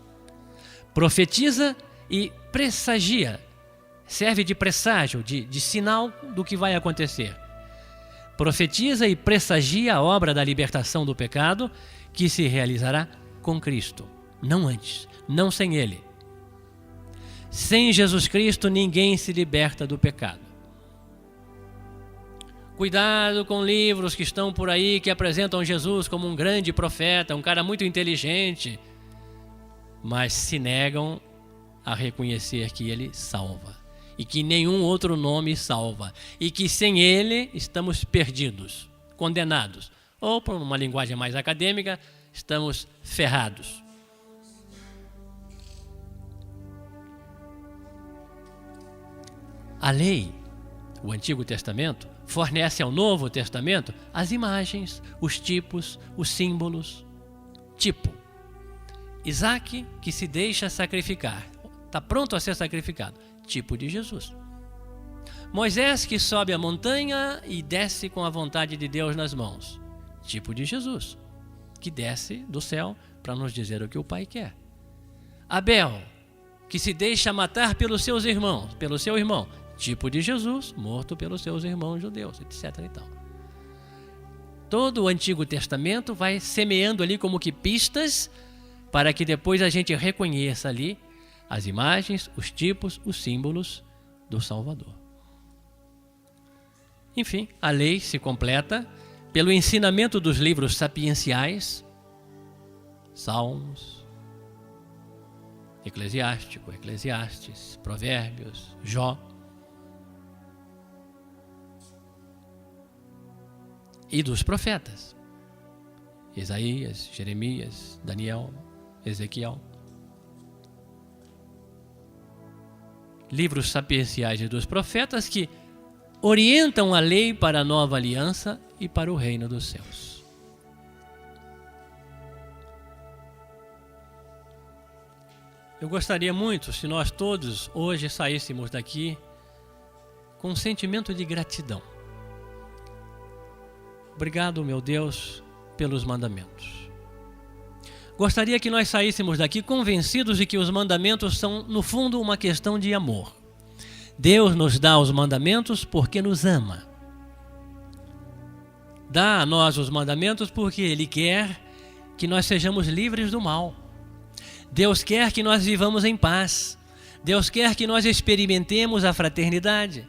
Profetiza e pressagia, serve de presságio, de sinal do que vai acontecer. Profetiza e pressagia a obra da libertação do pecado que se realizará com Cristo, não antes, não sem Ele. Sem Jesus Cristo, ninguém se liberta do pecado. Cuidado com livros que estão por aí que apresentam Jesus como um grande profeta, um cara muito inteligente, mas se negam a reconhecer que Ele salva e que nenhum outro nome salva e que sem Ele estamos perdidos, condenados, ou por uma linguagem mais acadêmica, estamos ferrados. A lei, o Antigo Testamento, fornece ao Novo Testamento as imagens, os tipos, os símbolos. Tipo, Isaac que se deixa sacrificar, está pronto a ser sacrificado, tipo de Jesus. Moisés que sobe a montanha e desce com a vontade de Deus nas mãos, tipo de Jesus, que desce do céu para nos dizer o que o Pai quer. Abel, que se deixa matar pelos seus irmãos, pelo seu irmão, tipo de Jesus, morto pelos seus irmãos judeus, etc. e tal. Todo o Antigo Testamento vai semeando ali como que pistas para que depois a gente reconheça ali as imagens, os tipos, os símbolos do Salvador. Enfim, a lei se completa pelo ensinamento dos livros sapienciais, Salmos, Eclesiástico, Eclesiastes, Provérbios, Jó, e dos profetas, Isaías, Jeremias, Daniel, Ezequiel. Livros sapienciais e dos profetas que orientam a lei para a nova aliança e para o reino dos céus. Eu gostaria muito se nós todos hoje saíssemos daqui com um sentimento de gratidão. Obrigado, meu Deus, pelos mandamentos. Gostaria que nós saíssemos daqui convencidos de que os mandamentos são, no fundo, uma questão de amor. Deus nos dá os mandamentos porque nos ama. Dá a nós os mandamentos porque Ele quer que nós sejamos livres do mal. Deus quer que nós vivamos em paz. Deus quer que nós experimentemos a fraternidade.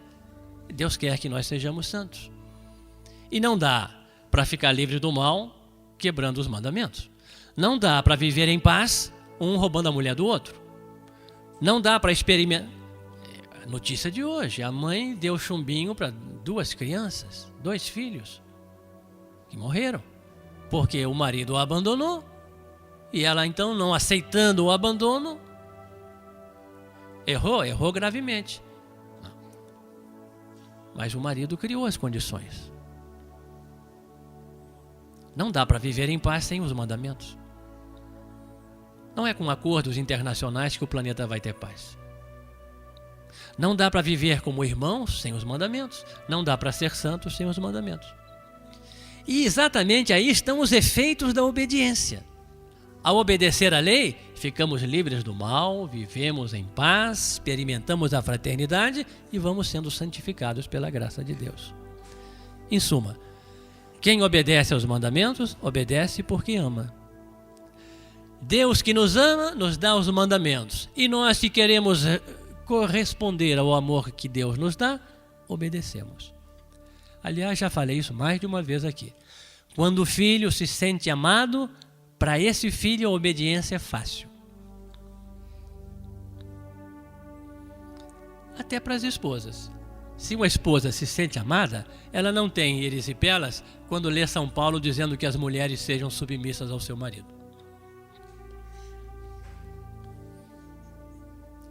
Deus quer que nós sejamos santos. E não dá para ficar livre do mal quebrando os mandamentos. Não dá para viver em paz um roubando a mulher do outro. Não dá para experimentar. Notícia de hoje, a mãe deu chumbinho para 2 crianças, 2 filhos, que morreram, porque o marido o abandonou, e ela então, não aceitando o abandono, errou gravemente. Mas o marido criou as condições. Não dá para viver em paz sem os mandamentos. Não é com acordos internacionais que o planeta vai ter paz. Não dá para viver como irmãos sem os mandamentos. Não dá para ser santos sem os mandamentos. E exatamente aí estão os efeitos da obediência. Ao obedecer à lei, ficamos livres do mal, vivemos em paz, experimentamos a fraternidade e vamos sendo santificados pela graça de Deus. Em suma, quem obedece aos mandamentos, obedece porque ama. Deus que nos ama, nos dá os mandamentos. E nós que queremos corresponder ao amor que Deus nos dá, obedecemos. Aliás, já falei isso mais de uma vez aqui. Quando o filho se sente amado, para esse filho a obediência é fácil. Até para as esposas. Se uma esposa se sente amada, ela não tem erisipelas quando lê São Paulo dizendo que as mulheres sejam submissas ao seu marido.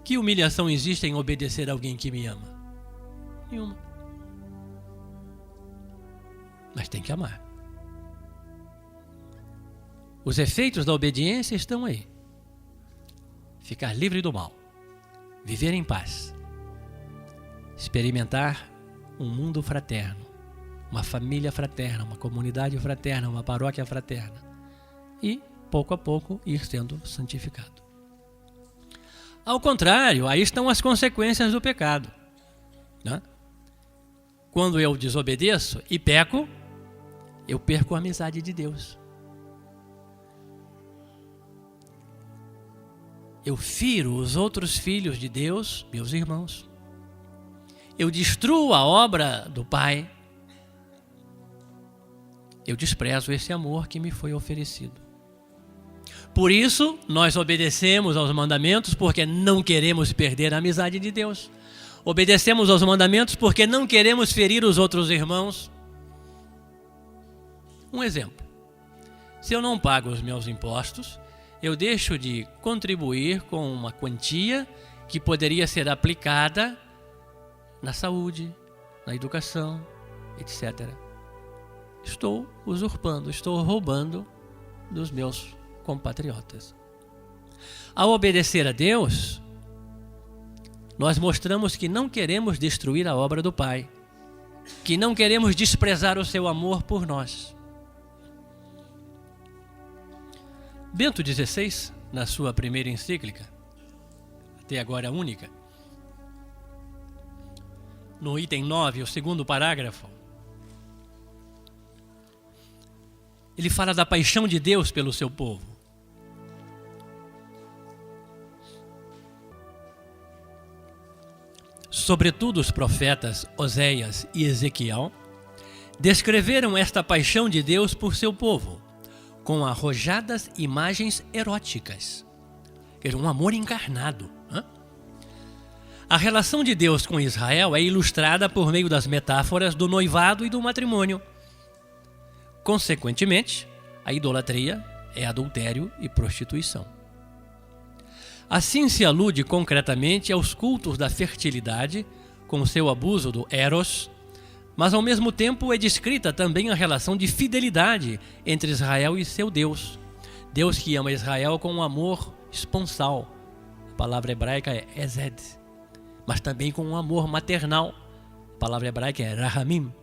Que humilhação existe em obedecer a alguém que me ama? Nenhuma. Mas tem que amar. Os efeitos da obediência estão aí. Ficar livre do mal. Viver em paz. Experimentar um mundo fraterno. Uma família fraterna, uma comunidade fraterna, uma paróquia fraterna. E, pouco a pouco, ir sendo santificado. Ao contrário, aí estão as consequências do pecado. Né? Quando eu desobedeço e peco, eu perco a amizade de Deus. Eu firo os outros filhos de Deus, meus irmãos. Eu destruo a obra do Pai. Eu desprezo esse amor que me foi oferecido. Por isso, nós obedecemos aos mandamentos porque não queremos perder a amizade de Deus. Obedecemos aos mandamentos porque não queremos ferir os outros irmãos. Um exemplo. Se eu não pago os meus impostos, eu deixo de contribuir com uma quantia que poderia ser aplicada na saúde, na educação, etc. Estou usurpando, estou roubando dos meus compatriotas. Ao obedecer a Deus, nós mostramos que não queremos destruir a obra do Pai, que não queremos desprezar o seu amor por nós. Bento XVI, na sua primeira encíclica, até agora única, no item 9, o segundo parágrafo, ele fala da paixão de Deus pelo seu povo. Sobretudo os profetas Oséias e Ezequiel descreveram esta paixão de Deus por seu povo com arrojadas imagens eróticas. Quer dizer, um amor encarnado. A relação de Deus com Israel é ilustrada por meio das metáforas do noivado e do matrimônio. Consequentemente, a idolatria é adultério e prostituição. Assim se alude concretamente aos cultos da fertilidade, com seu abuso do eros, mas ao mesmo tempo é descrita também a relação de fidelidade entre Israel e seu Deus. Deus que ama Israel com um amor esponsal. A palavra hebraica é ezed. Mas também com um amor maternal. A palavra hebraica é rahamim.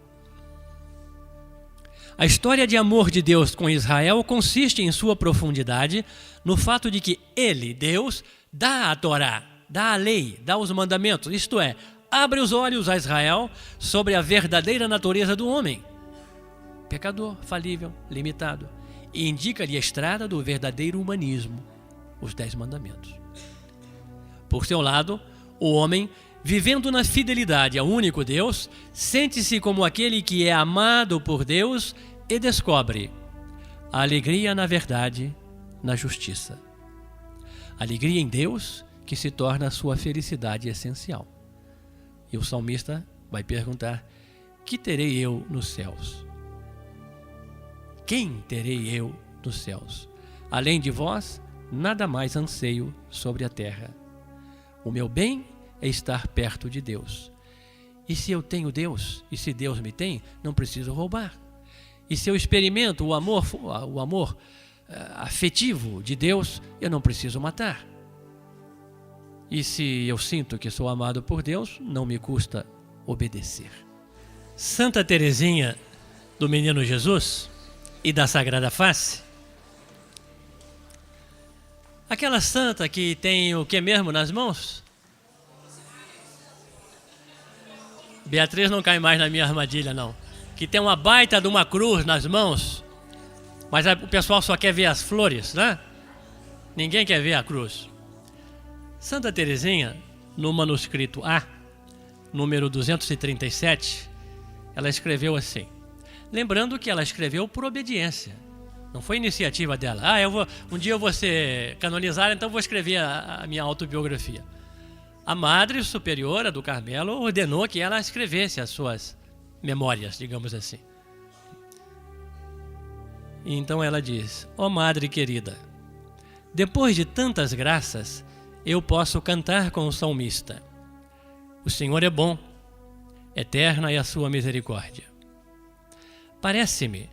A história de amor de Deus com Israel consiste em sua profundidade no fato de que ele, Deus, dá a Torá, dá a lei, dá os mandamentos, isto é, abre os olhos a Israel sobre a verdadeira natureza do homem. Pecador, falível, limitado. E indica-lhe a estrada do verdadeiro humanismo, os 10 mandamentos. Por seu lado, o homem, vivendo na fidelidade ao único Deus, sente-se como aquele que é amado por Deus e descobre a alegria na verdade, na justiça. Alegria em Deus que se torna a sua felicidade essencial. E o salmista vai perguntar: que terei eu nos céus? Quem terei eu nos céus? Além de vós, nada mais anseio sobre a terra. O meu bem é estar perto de Deus. E se eu tenho Deus, e se Deus me tem, não preciso roubar. E se eu experimento o amor afetivo de Deus, eu não preciso matar. E se eu sinto que sou amado por Deus, não me custa obedecer. Santa Teresinha do menino Jesus e da Sagrada Face? Aquela santa que tem o que mesmo nas mãos? Beatriz não cai mais na minha armadilha, não. Que tem uma baita de uma cruz nas mãos, mas o pessoal só quer ver as flores, né? Ninguém quer ver a cruz. Santa Teresinha, no manuscrito A, número 237, ela escreveu assim. Lembrando que ela escreveu por obediência. Não foi iniciativa dela. Um dia eu vou ser canonizada, então vou escrever a minha autobiografia. A Madre Superiora do Carmelo ordenou que ela escrevesse as suas memórias, digamos assim. E então ela diz: ó Madre querida, depois de tantas graças, eu posso cantar com o salmista. O Senhor é bom, eterna é a sua misericórdia. Parece-me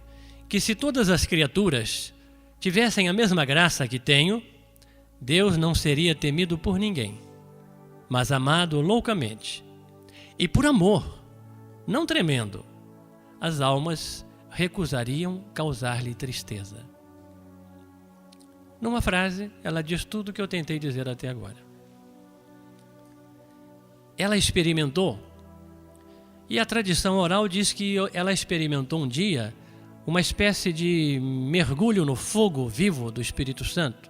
que se todas as criaturas tivessem a mesma graça que tenho, Deus não seria temido por ninguém, mas amado loucamente. E por amor, não tremendo, as almas recusariam causar-lhe tristeza. Numa frase, ela diz tudo o que eu tentei dizer até agora. Ela experimentou, e a tradição oral diz que ela experimentou um dia uma espécie de mergulho no fogo vivo do Espírito Santo.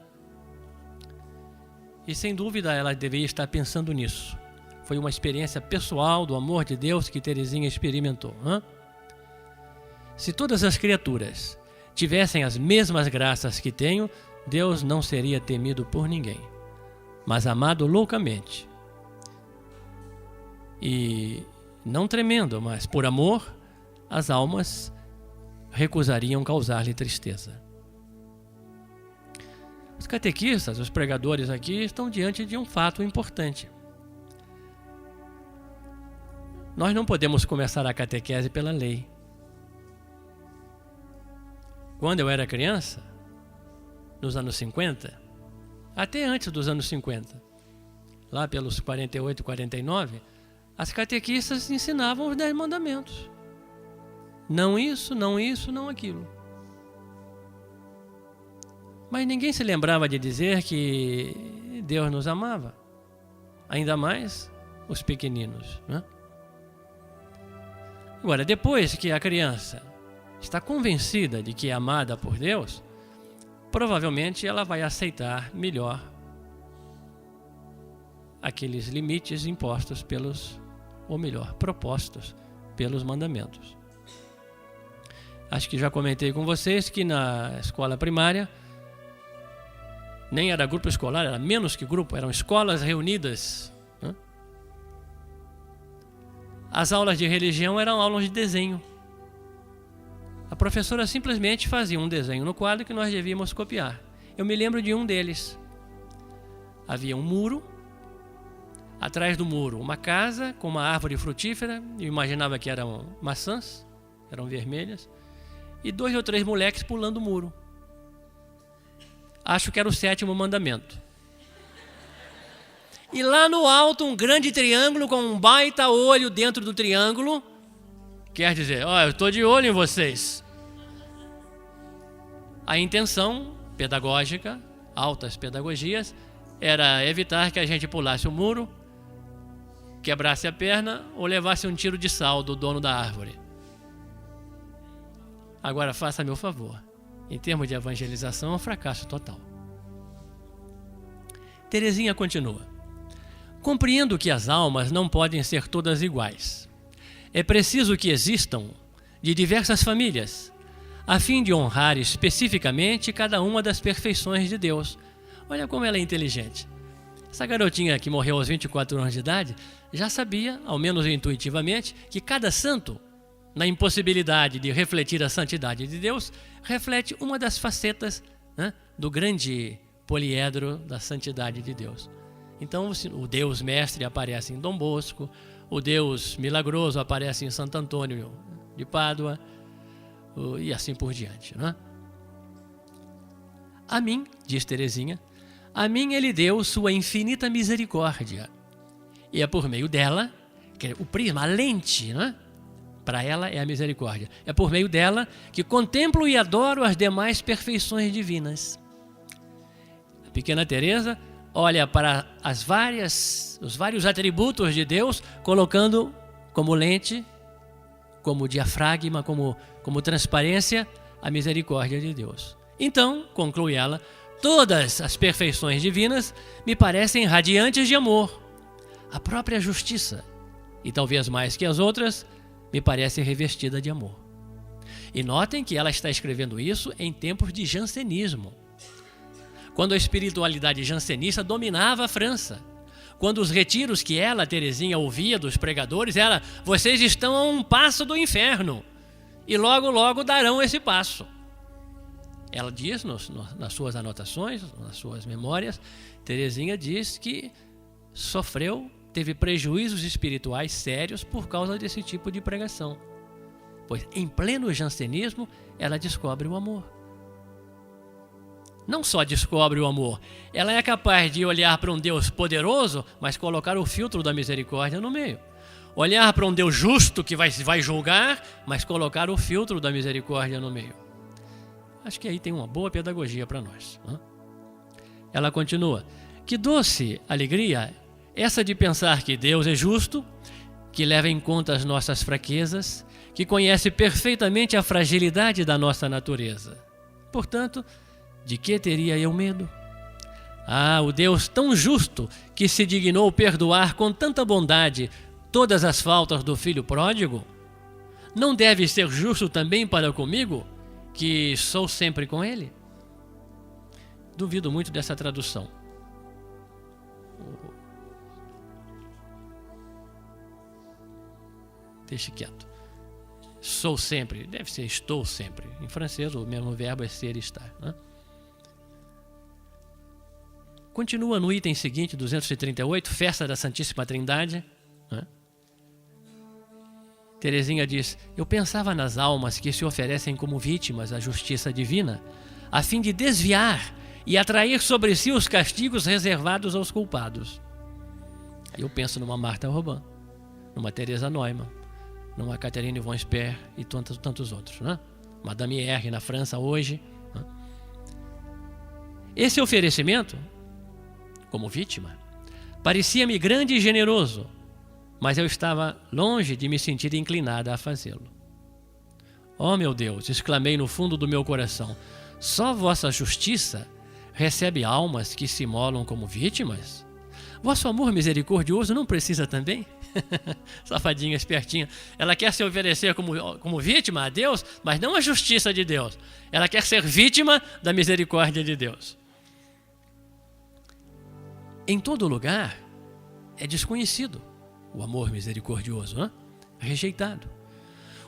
E sem dúvida ela deveria estar pensando nisso. Foi uma experiência pessoal do amor de Deus que Teresinha experimentou. Se todas as criaturas tivessem as mesmas graças que tenho, Deus não seria temido por ninguém, mas amado loucamente. E não tremendo, mas por amor, as almas recusariam causar-lhe tristeza. Os catequistas, os pregadores aqui, estão diante de um fato importante. Nós não podemos começar a catequese pela lei. Quando eu era criança, nos anos 50, até antes dos anos 50, lá pelos 48, 49, as catequistas ensinavam os 10 mandamentos. Não isso, não isso, não aquilo. Mas ninguém se lembrava de dizer que Deus nos amava. Ainda mais os pequeninos, né? Agora, depois que a criança está convencida de que é amada por Deus, provavelmente ela vai aceitar melhor aqueles limites impostos propostos pelos mandamentos. Acho que já comentei com vocês que na escola primária nem era grupo escolar, era menos que grupo, eram escolas reunidas, né? As aulas de religião eram aulas de desenho. A professora simplesmente fazia um desenho no quadro que nós devíamos copiar. Eu me lembro de um deles. Havia um muro, atrás do muro uma casa com uma árvore frutífera, eu imaginava que eram maçãs, eram vermelhas, e 2 ou 3 moleques pulando o muro. Acho que era o 7º mandamento. E lá no alto um grande triângulo com um baita olho dentro do triângulo. Quer dizer, eu estou de olho em vocês. A intenção pedagógica, altas pedagogias, era evitar que a gente pulasse o muro, quebrasse a perna ou levasse um tiro de sal do dono da árvore. Agora faça-me o favor. Em termos de evangelização, é um fracasso total. Teresinha continua. Compreendo que as almas não podem ser todas iguais. É preciso que existam de diversas famílias, a fim de honrar especificamente cada uma das perfeições de Deus. Olha como ela é inteligente. Essa garotinha que morreu aos 24 anos de idade já sabia, ao menos intuitivamente, que cada santo, na impossibilidade de refletir a santidade de Deus, reflete uma das facetas, né, do grande poliedro da santidade de Deus. Então, o Deus mestre aparece em Dom Bosco, o Deus milagroso aparece em Santo Antônio de Pádua, e assim por diante, né? A mim, diz Teresinha, a mim ele deu sua infinita misericórdia, e é por meio dela, que é o prisma, a lente, né, Para ela é a misericórdia. É por meio dela que contemplo e adoro as demais perfeições divinas. A pequena Teresa olha para os vários atributos de Deus, colocando como lente, como diafragma, como transparência, a misericórdia de Deus. Então, conclui ela, todas as perfeições divinas me parecem radiantes de amor. A própria justiça, e talvez mais que as outras, me parece revestida de amor. E notem que ela está escrevendo isso em tempos de jansenismo, quando a espiritualidade jansenista dominava a França, quando os retiros que ela, Teresinha, ouvia dos pregadores era: vocês estão a um passo do inferno e logo, logo darão esse passo. Ela diz nas suas anotações, nas suas memórias, Teresinha diz que teve prejuízos espirituais sérios por causa desse tipo de pregação. Pois em pleno jansenismo, ela descobre o amor. Não só descobre o amor, ela é capaz de olhar para um Deus poderoso, mas colocar o filtro da misericórdia no meio. Olhar para um Deus justo que vai julgar, mas colocar o filtro da misericórdia no meio. Acho que aí tem uma boa pedagogia para nós. Ela continua: que doce alegria essa de pensar que Deus é justo, que leva em conta as nossas fraquezas, que conhece perfeitamente a fragilidade da nossa natureza. Portanto, de que teria eu medo? O Deus tão justo que se dignou perdoar com tanta bondade todas as faltas do filho pródigo, não deve ser justo também para comigo, que sou sempre com ele? Duvido muito dessa tradução. Deixe quieto. Sou sempre, deve ser estou sempre. Em francês o mesmo verbo é ser e estar, né? Continua no item seguinte, 238, festa da Santíssima Trindade. Teresinha diz: eu pensava nas almas que se oferecem como vítimas à justiça divina, a fim de desviar e atrair sobre si os castigos reservados aos culpados. Eu penso numa Martha Robin, numa Teresa Neumann, numa Catherine von Speer e tantos outros, né? Madame R. na França hoje. Esse oferecimento, como vítima, parecia-me grande e generoso, mas eu estava longe de me sentir inclinada a fazê-lo. Oh, meu Deus, exclamei no fundo do meu coração, só vossa justiça recebe almas que se imolam como vítimas? Vosso amor misericordioso não precisa também? Safadinha, espertinha. Ela quer se oferecer como vítima a Deus, mas não a justiça de Deus. Ela quer ser vítima da misericórdia de Deus. Em todo lugar é desconhecido o amor misericordioso, rejeitado.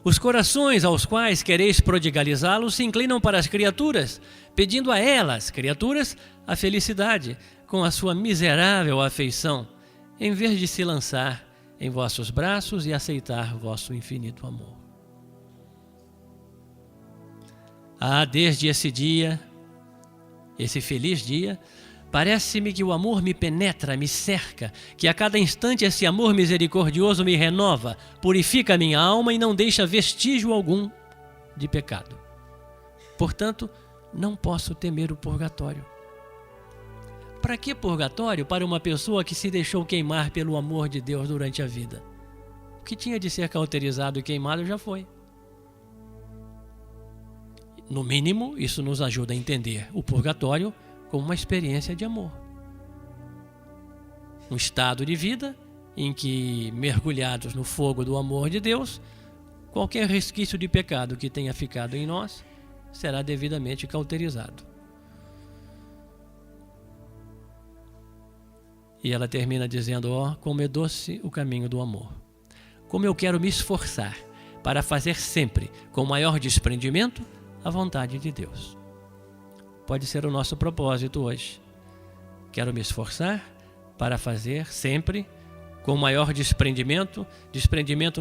Os corações aos quais quereis prodigalizá-lo se inclinam para as criaturas, pedindo a elas, criaturas, a felicidade com a sua miserável afeição, em vez de se lançar em vossos braços e aceitar vosso infinito amor. Desde esse dia, esse feliz dia, parece-me que o amor me penetra, me cerca, que a cada instante esse amor misericordioso me renova, purifica a minha alma e não deixa vestígio algum de pecado. Portanto, não posso temer o purgatório. Para que purgatório para uma pessoa que se deixou queimar pelo amor de Deus durante a vida? O que tinha de ser cauterizado e queimado já foi. No mínimo, isso nos ajuda a entender o purgatório como uma experiência de amor. Um estado de vida em que, mergulhados no fogo do amor de Deus, qualquer resquício de pecado que tenha ficado em nós será devidamente cauterizado. E ela termina dizendo: como é doce o caminho do amor. Como eu quero me esforçar para fazer sempre, com maior desprendimento, a vontade de Deus. Pode ser o nosso propósito hoje. Quero me esforçar para fazer sempre com maior desprendimento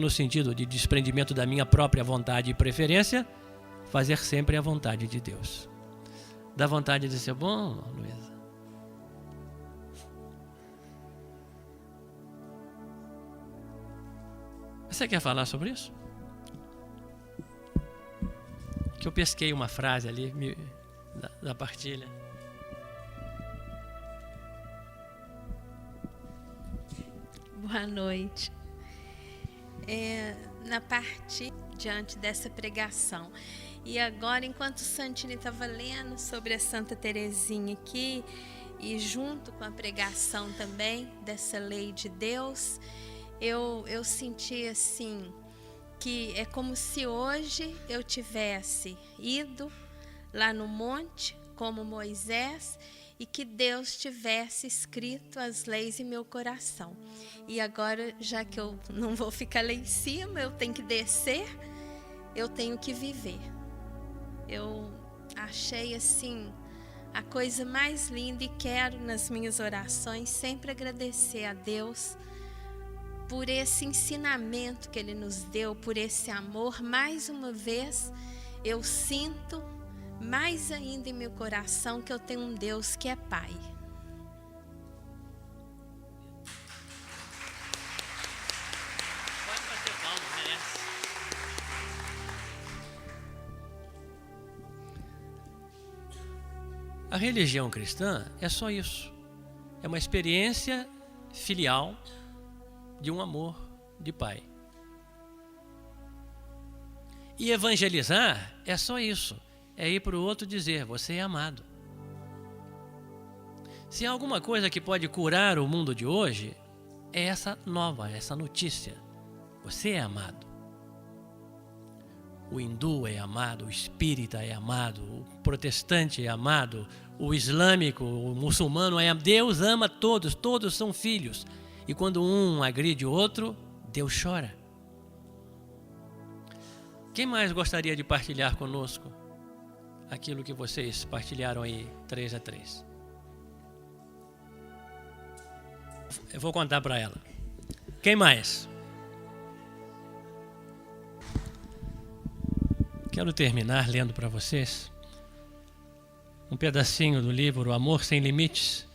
no sentido de desprendimento da minha própria vontade e preferência, fazer sempre a vontade de Deus. Dá vontade de ser bom, Luísa? Você quer falar sobre isso? que eu pesquei uma frase ali da partilha. Boa noite. Na parte diante dessa pregação. E agora, enquanto o Santini estava lendo sobre a Santa Teresinha aqui, e junto com a pregação também dessa lei de Deus, eu senti assim, que é como se hoje eu tivesse ido lá no monte, como Moisés, e que Deus tivesse escrito as leis em meu coração. E agora, já que eu não vou ficar lá em cima, eu tenho que descer, eu tenho que viver. Eu achei assim a coisa mais linda e quero nas minhas orações sempre agradecer a Deus por esse ensinamento que Ele nos deu, por esse amor. Mais uma vez eu sinto mais ainda em meu coração que eu tenho um Deus que é Pai. Pode bater palma, merece. A religião cristã é só isso. É uma experiência filial de um amor de pai. E evangelizar é só isso. É ir para o outro dizer, você é amado. Se há alguma coisa que pode curar o mundo de hoje, é essa notícia. Você é amado. O hindu é amado, o espírita é amado, o protestante é amado, o islâmico, o muçulmano é amado. Deus ama todos, todos são filhos. E quando um agride o outro, Deus chora. Quem mais gostaria de partilhar conosco aquilo que vocês partilharam aí, 3 a 3? Eu vou contar para ela. Quem mais? Quero terminar lendo para vocês um pedacinho do livro O Amor Sem Limites,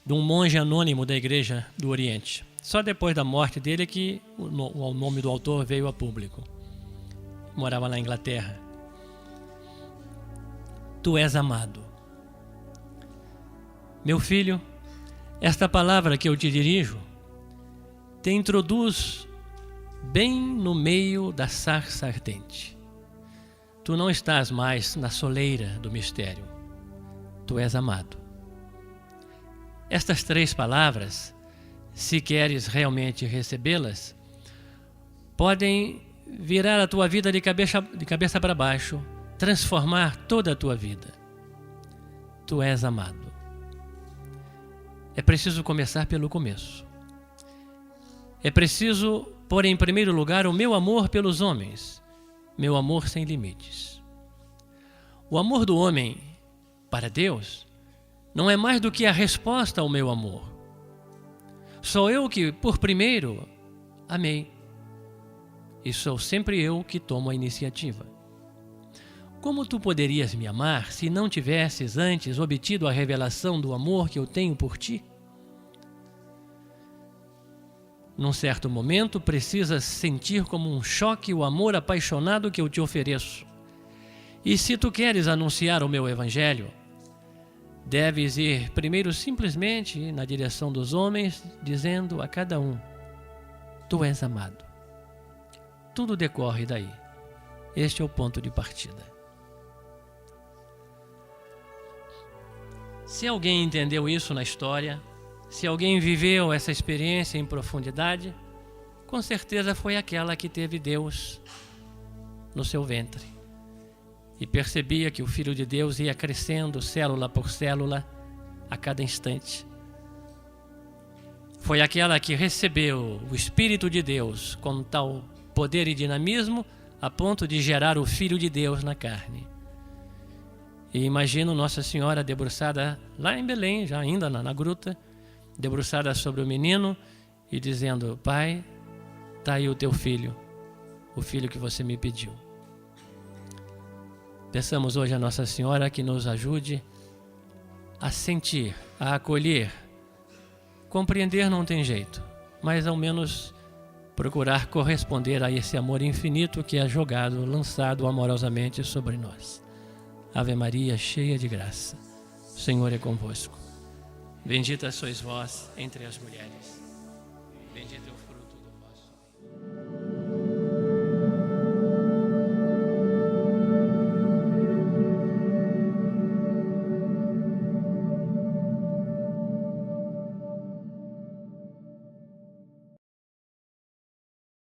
de um monge anônimo da Igreja do Oriente. Só depois da morte dele é que o nome do autor veio a público. Morava na Inglaterra. Tu és amado. Meu filho, esta palavra que eu te dirijo te introduz bem no meio da sarça ardente. Tu não estás mais na soleira do mistério. Tu és amado. Estas 3 palavras, se queres realmente recebê-las, podem virar a tua vida de cabeça para baixo, transformar toda a tua vida. Tu és amado. É preciso começar pelo começo. É preciso pôr em primeiro lugar o meu amor pelos homens, meu amor sem limites. O amor do homem para Deus não é mais do que a resposta ao meu amor. Sou eu que, por primeiro, amei. E sou sempre eu que tomo a iniciativa. Como tu poderias me amar se não tivesses antes obtido a revelação do amor que eu tenho por ti? Num certo momento, precisas sentir como um choque o amor apaixonado que eu te ofereço. E se tu queres anunciar o meu evangelho, deves ir primeiro simplesmente na direção dos homens, dizendo a cada um, tu és amado. Tudo decorre daí. Este é o ponto de partida. Se alguém entendeu isso na história, se alguém viveu essa experiência em profundidade, com certeza foi aquela que teve Deus no seu ventre e percebia que o Filho de Deus ia crescendo célula por célula a cada instante. Foi aquela que recebeu o Espírito de Deus com tal poder e dinamismo a ponto de gerar o Filho de Deus na carne. E imagino Nossa Senhora debruçada lá em Belém, já ainda na gruta, debruçada sobre o menino e dizendo, Pai, está aí o teu filho, o filho que você me pediu. Peçamos hoje a Nossa Senhora que nos ajude a sentir, a acolher. Compreender não tem jeito, mas ao menos procurar corresponder a esse amor infinito que é jogado, lançado amorosamente sobre nós. Ave Maria, cheia de graça, o Senhor é convosco. Bendita sois vós entre as mulheres. Bendito é o fruto